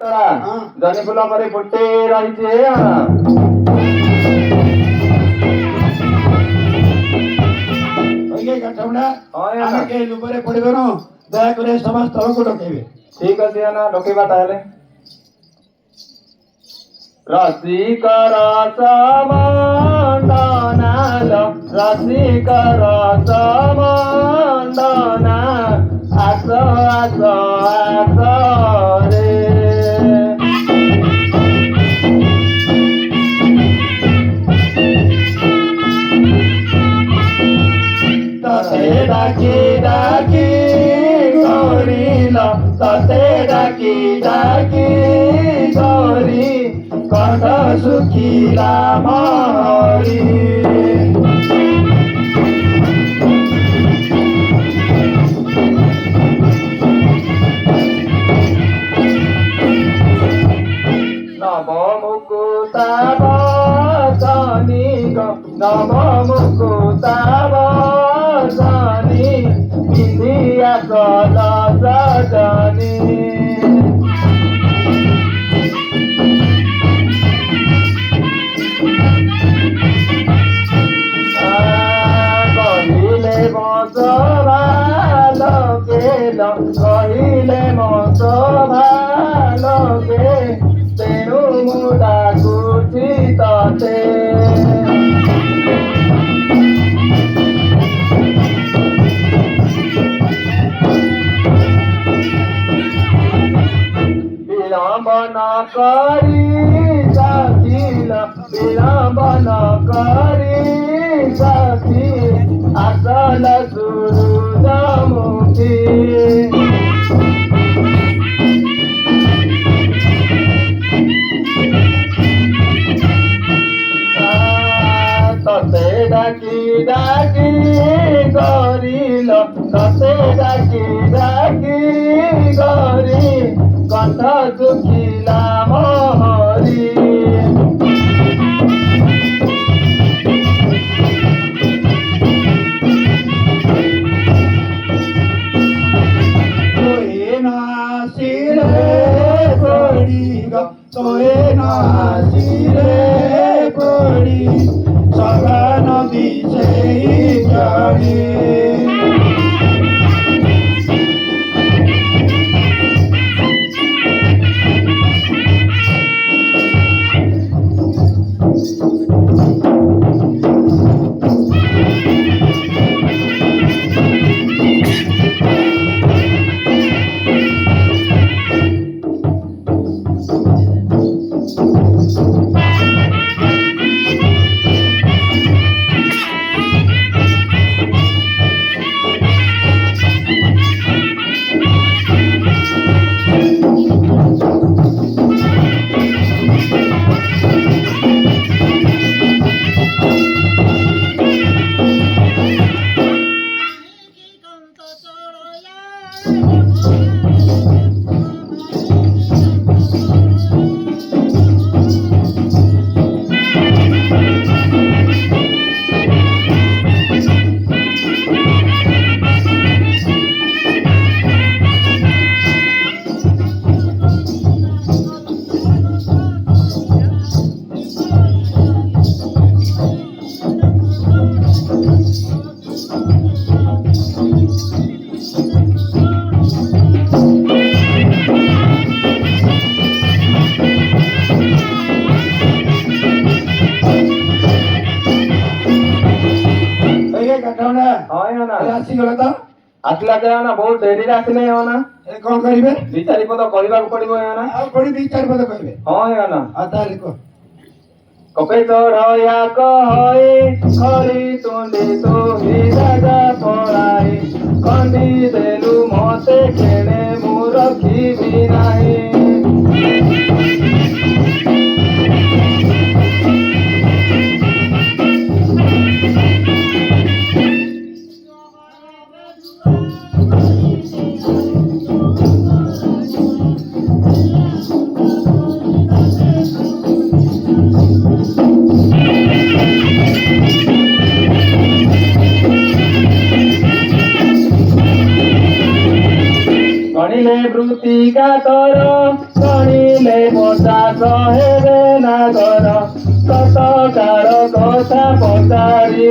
जनी फुल पर फुटे रही पड़ो दयाक समस्त को डकैबे ठीक अच्छे आना डकैबा ताहले रसिकर समंडनाल रसिकर समंडना आस आस आस रे तते डाकी डाकी गौरील तते डाकी डाकी गौरी कथ सुखीला मरी नव मुकुता बसनी नव मुकुता बसनी पिंधिया कल सजनी कहिले मस भालके तेणु मुदा कुची तते विलंबन करी सखिल विलंबन करी सखी असल सूरजमुखी तते डाकी डाकी गरिल तते डाकी डाकी गरी कथ सुखिला महरी तोए नासिरे पड़ी सगा नदी से जानी आसला ना बहुत डेरी आसले कौन करेंगे दि चार पद कहवा पड़ो दी चार पद कहे हाँ ना कपे चढ़या कहे खड़ी तुंडी तो हिराजा पड़ाई कंदी देलु मते खेणे मु रखी नाही ବୃତ୍ତି କାତର ଶୁଣିଲେ ପଚାଶ ହେବେ ନାଗର କତ କାଳ କଥା ପଚାରି